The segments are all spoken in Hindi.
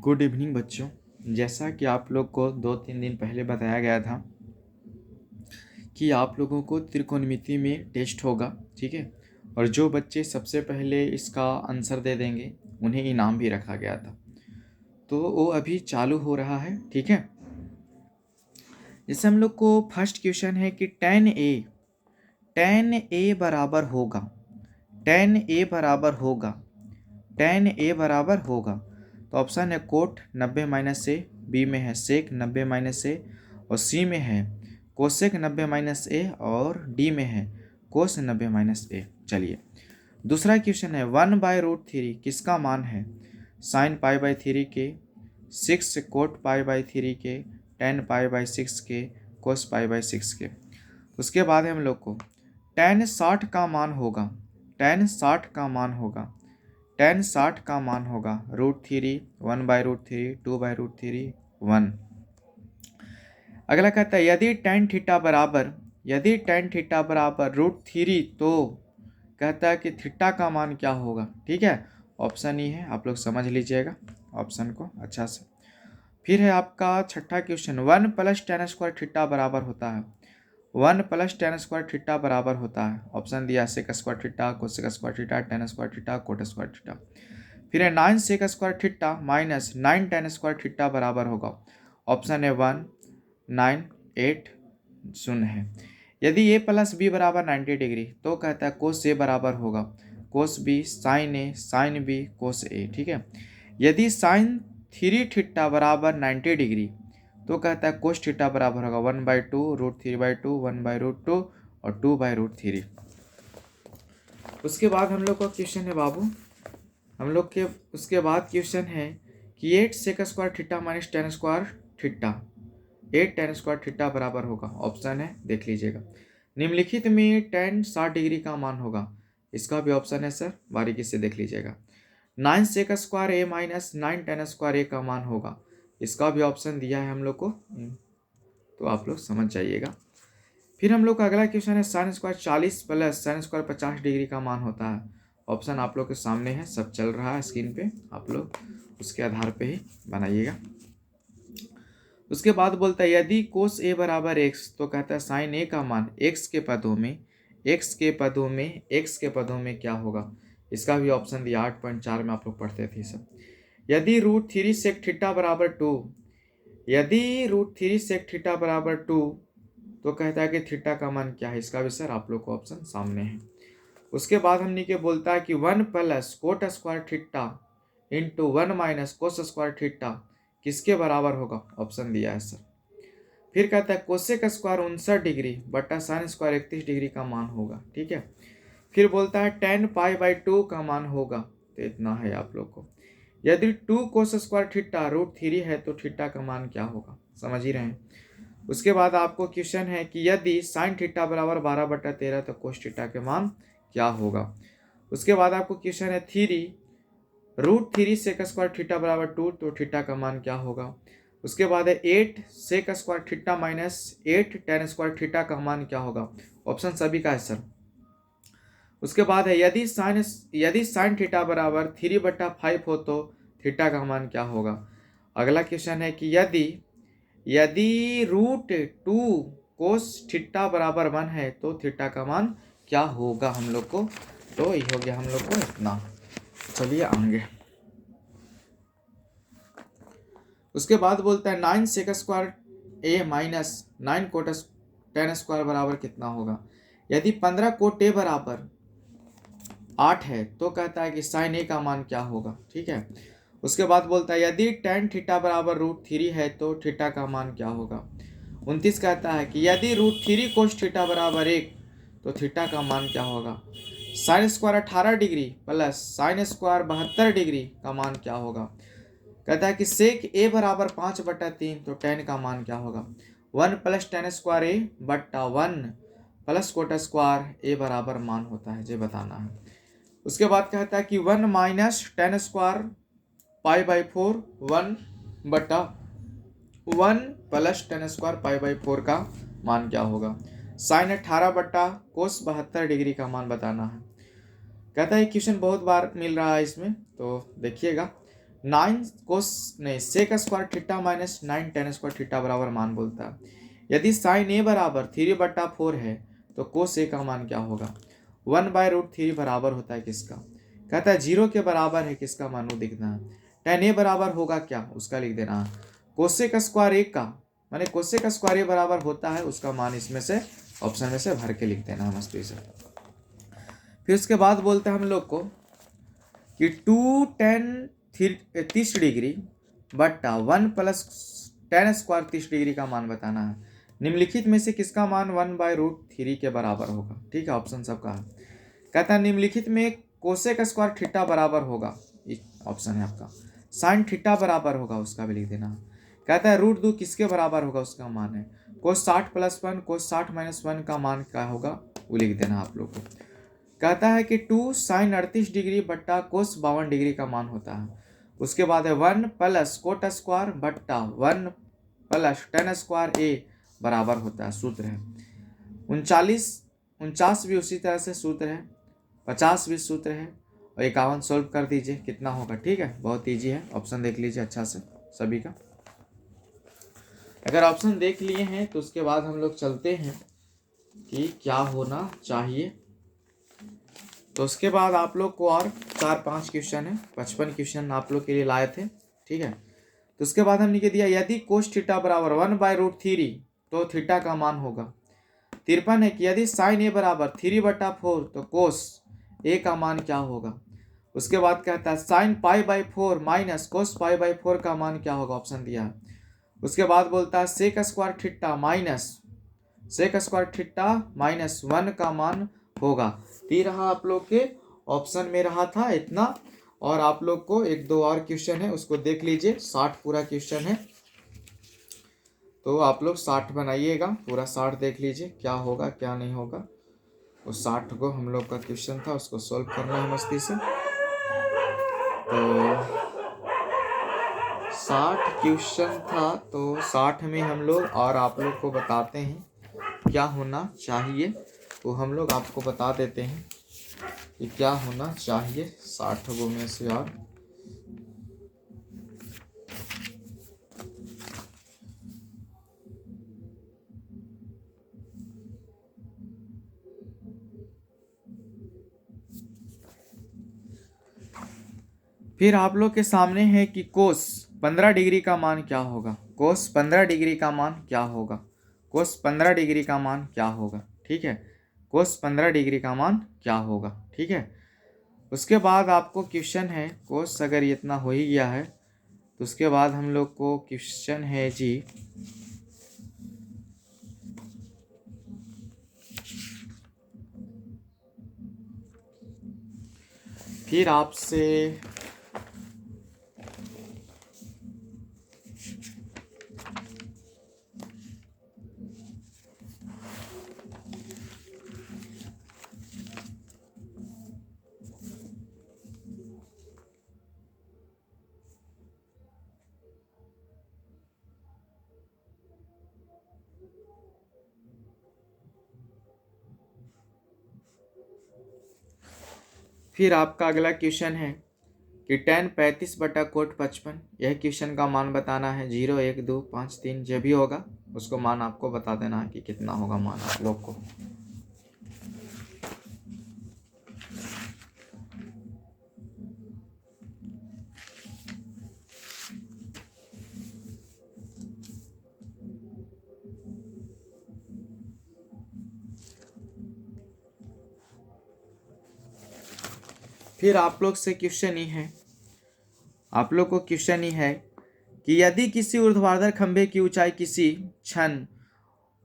गुड इवनिंग बच्चों। जैसा कि आप लोग को 2-3 दिन पहले बताया गया था कि आप लोगों को त्रिकोणमिति में टेस्ट होगा, ठीक है। और जो बच्चे सबसे पहले इसका आंसर दे देंगे उन्हें इनाम भी रखा गया था, तो वो अभी चालू हो रहा है, ठीक है। जैसे हम लोग को फर्स्ट क्वेश्चन है कि टेन ए बराबर होगा, टेन ए बराबर होगा, टेन ए बराबर होगा। तो ऑप्शन है कोट 90 माइनस ए, बी में है सेक 90 माइनस ए, और सी में है कोसेक 90 माइनस ए, और डी में है कोस 90 माइनस ए। चलिए दूसरा क्वेश्चन है 1/√3 किसका मान है? साइन पाई/3 के, 6 कोट पाई/3 के, टेन पाई/6 के, कोस पाई/6 के। उसके बाद हम लोग को टेन 60 का मान होगा, टेन 60 का मान होगा, टेन 60 का मान होगा √3, 1/√3, 2/√3, 1। अगला कहता है यदि टेन थीटा बराबर, यदि टेन थीटा बराबर √3 तो कहता है कि थीटा का मान क्या होगा, ठीक है। ऑप्शन ही है, आप लोग समझ लीजिएगा ऑप्शन को अच्छा से। फिर है आपका छठा क्वेश्चन 1 + tan² थीटा बराबर होता है, 1 + tan² थीटा बराबर होता है। ऑप्शन दिया sec² theta, cosec² theta, tan² theta, cot² theta. फिर है 9 sec² theta minus 9 tan² theta बराबर होगा। ऑप्शन है 1, 9, 8 शून्य है। यदि a + b बराबर 90 डिग्री तो कहता है कोस a बराबर होगा cos b sine a sine b cos a, ठीक है। यदि साइन 3 थीटा बराबर 90 डिग्री तो कहता है कोस थीटा बराबर होगा 1/2 √3/2 1/√2 और 2/√3। उसके बाद हम लोग का क्वेश्चन है बाबू, हम लोग के उसके बाद क्वेश्चन है कि 8 sec² theta minus tan² theta, 8 tan² theta बराबर होगा। ऑप्शन है देख लीजिएगा। निम्नलिखित में tan 60 डिग्री का मान होगा, इसका भी ऑप्शन है सर, बारीकी से देख लीजिएगा। 9 sec² a minus 9 tan² a का मान होगा, इसका भी ऑप्शन दिया है हम लोग को, तो आप लोग समझ जाइएगा। फिर हम लोग का अगला क्वेश्चन है sin² 40 प्लस sin² 50 डिग्री का मान होता है। ऑप्शन आप लोग के सामने है, सब चल रहा है स्क्रीन पे, आप लोग उसके आधार पे ही बनाइएगा। उसके बाद बोलता है यदि कोस a बराबर x तो कहता है साइन a का मान x के पदों में, x के पदों में, x के पदों में क्या होगा, इसका भी ऑप्शन दिया 8.4 में आप लोग पढ़ते थे सब। यदि √3 sec थीटा बराबर 2, यदि √3 sec थीटा बराबर 2 तो कहता है कि थीटा का मान क्या है, इसका भी सर आप लोग को ऑप्शन सामने है। उसके बाद हमने के बोलता है कि 1 + cot² theta into 1 - cos² theta किसके बराबर होगा, ऑप्शन दिया है सर। फिर कहता है कोसेक स्क्वायर 59 डिग्री बटा sin² 31 डिग्री का मान होगा, ठीक है। फिर बोलता है tan π/2 का मान होगा, तो इतना है आप लोग को। यदि 2 cos² थीटा √3 है तो थीटा का मान क्या होगा, समझ ही रहे हैं। उसके बाद आपको क्वेश्चन है कि यदि sin थीटा बराबर 12/13 तो कोस थीटा के मान क्या होगा। उसके बाद आपको क्वेश्चन है √3 sec² थीटा बराबर 2 तो थीटा का मान क्या होगा। उसके बाद है 8 sec² theta minus 8 tan² theta का मान क्या होगा, ऑप्शन सभी का है सर। उसके बाद है यदि साइन थीटा बराबर 3/5 हो तो थीटा का मान क्या होगा। अगला क्वेश्चन है कि यदि √2 कोस थीटा बराबर 1 है तो थीटा का मान क्या होगा हम लोग को, तो ये हो गया हम लोग को इतना। चलिए आगे। उसके बाद बोलता है 9 sec² a minus 9 coat tan² बराबर कितना होगा। यदि 15 कोट a बराबर 8 है तो कहता है कि साइन a का मान क्या होगा, ठीक है। उसके बाद बोलता है यदि tan थीटा बराबर √3 है तो थीटा का मान क्या होगा। 29 कहता है कि यदि √3 कोस थीटा बराबर 1 तो थीटा का मान क्या होगा। sin² 18 degree plus sin² 72 degree का मान क्या होगा। कहता है कि सेक a बराबर 5/3 तो tan का मान क्या होगा। 1 + tan² a बट्टा 1 + cot² a बराबर मान होता है, ये बताना है। उसके बाद कहता है कि 1 - tan² π/4 1 बटा 1 + tan² π/4 का मान क्या होगा। साइन 18 बटा कोस 72 डिग्री का मान बताना है। कहता है क्वेश्चन बहुत बार मिल रहा है इसमें, तो देखिएगा 9 कोस नहीं sec square theta minus 9 ten square theta बराबर मान बोलता है। यदि साइन ए बराबर 3/4 है तो कोस ए का मान क्या होगा। 1/√3 बराबर होता है किसका, कहता है 0 के बराबर है किसका मान वो देखना है। टेन ए बराबर होगा क्या उसका लिख देना है। कोसेक स्क्वायर ए का माने कोसेक स्क्वायर ए बराबर होता है उसका मान इसमें से ऑप्शन में से भर के लिख देना है मस्ती से। फिर उसके बाद बोलते हैं हम लोग को कि 30 डिग्री बट्टा 1 प्लस टेन स्क्वायर 30 डिग्री का मान बताना है। निम्नलिखित में से किसका मान 1/√3 के बराबर होगा। ठीक है, ऑप्शन सबका है। कहता है निम्नलिखित में कोसेक स्क्वायर थीटा बराबर होगा, ऑप्शन है आपका। साइन थीटा बराबर होगा उसका भी लिख देना। कहता है √2 किसके बराबर होगा उसका मान है। कोस 60 + 1 कोस 60 - 1 का मान क्या होगा वो लिख देना आप लोग को। कहता है कि 2 साइन 38 डिग्री बट्टा कोस 52 डिग्री का मान होता है। उसके बाद है 1 प्लस कोट स्क्वायर बट्टा 1 प्लस टेन स्क्वायर ए बराबर होता है। सूत्र है 49 भी उसी तरह से सूत्र है, 50 भी सूत्र है और 51 सोल्व कर दीजिए कितना होगा। ठीक है, बहुत ईजी है। ऑप्शन देख लीजिए अच्छा से सभी का। अगर ऑप्शन देख लिए हैं तो उसके बाद हम लोग चलते हैं कि क्या होना चाहिए। तो उसके बाद आप लोग को और 4-5 क्वेश्चन है, 55 क्वेश्चन आप लोग के लिए लाए थे। ठीक है, तो उसके बाद हमने कह दिया यदि कोस थीटा बराबर 1/√3 तो थीटा का मान होगा। 53 है कि यदि साइन ए बराबर 3/4 तो कोस ए का मान क्या होगा। उसके बाद कहता है साइन π/4 माइनस कोस π/4 का मान क्या होगा, ऑप्शन दिया है। उसके बाद बोलता है सेक स्क्वायर थीटा माइनस 1 का मान होगा। ती रहा आप लोग के ऑप्शन में रहा था इतना, और आप लोग को 1-2 और क्वेश्चन है उसको देख लीजिए। 60 पूरा क्वेश्चन है तो आप लोग 60 बनाइएगा, पूरा 60 देख लीजिए क्या होगा क्या नहीं होगा। उस 60 को हम लोग का क्वेश्चन था उसको सॉल्व करना है मस्ती से। तो 60 क्वेश्चन था तो 60 में हम लोग और आप लोग को बताते हैं क्या होना चाहिए। तो हम लोग आपको बता देते हैं कि क्या होना चाहिए 60 गो में से। और फिर आप लोग के सामने है कि कोस 15 डिग्री का मान क्या होगा। कोस 15 डिग्री का मान क्या होगा। कोस 15 डिग्री का मान क्या होगा। ठीक है, कोस 15 डिग्री का मान क्या होगा। ठीक है, उसके बाद आपको क्वेश्चन है कोस अगर इतना हो ही गया है तो उसके बाद हम लोग को क्वेश्चन है जी फिर आपसे फिर आपका अगला क्वेश्चन है कि tan 35/कोट 55 यह क्वेश्चन का मान बताना है। 0, 1, 2, 5, 3 जो भी होगा उसको मान आपको बता देना है कि कितना होगा मान आप लोग को। फिर आप लोग से क्वेश्चन ही है, आप लोग को क्वेश्चन ही है कि यदि किसी ऊर्ध्वाधर खंभे की ऊंचाई किसी क्षण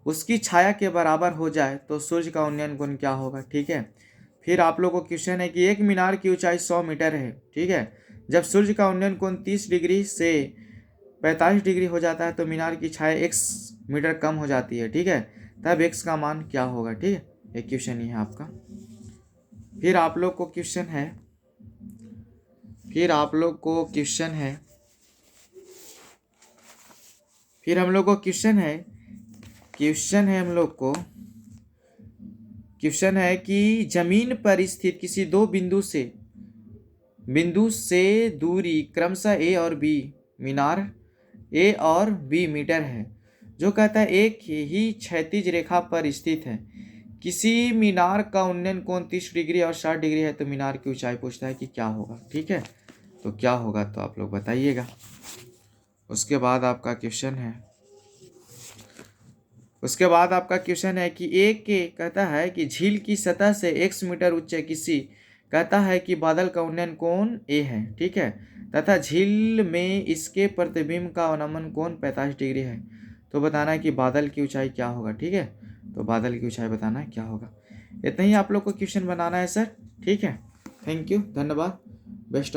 उसकी छाया के बराबर हो जाए तो सूर्य का उन्नयन कोण क्या होगा। ठीक है, फिर आप लोग को क्वेश्चन है कि एक मीनार की ऊंचाई 100 मीटर है। ठीक है, जब सूर्य का उन्नयन कोण 30 डिग्री से 45 डिग्री हो जाता है तो मीनार की छाया x मीटर कम हो जाती है। ठीक है, तब x का मान क्या होगा। ठीक है, एक क्वेश्चन ही है आपका। फिर आप लोग को क्वेश्चन है फिर हम लोग को क्वेश्चन है कि जमीन पर स्थित किसी दो बिंदु से बिंदु से दूरी क्रमशः ए और बी मीटर है। जो कहता है एक ही क्षैतिज रेखा पर स्थित है। किसी मीनार का उन्नयन कोण 30 डिग्री और 60 डिग्री है, तो मीनार की ऊंचाई पूछता है कि क्या होगा। ठीक है, तो क्या होगा तो आप लोग बताइएगा। उसके बाद आपका क्वेश्चन है कि एक के कहता है कि झील की सतह से x मीटर ऊंचे किसी कहता है कि बादल का उन्नयन कोण ए है। ठीक है, तथा झील में इसके प्रतिबिंब का अवनमन कोण 45 डिग्री है। तो बताना है कि बादल की ऊंचाई क्या होगा। ठीक है, तो बादल की ऊंचाई बताना है क्या होगा। इतना ही आप लोग को क्वेश्चन बनाना है सर। ठीक है, थैंक यू, धन्यवाद, बेस्ट ऑफ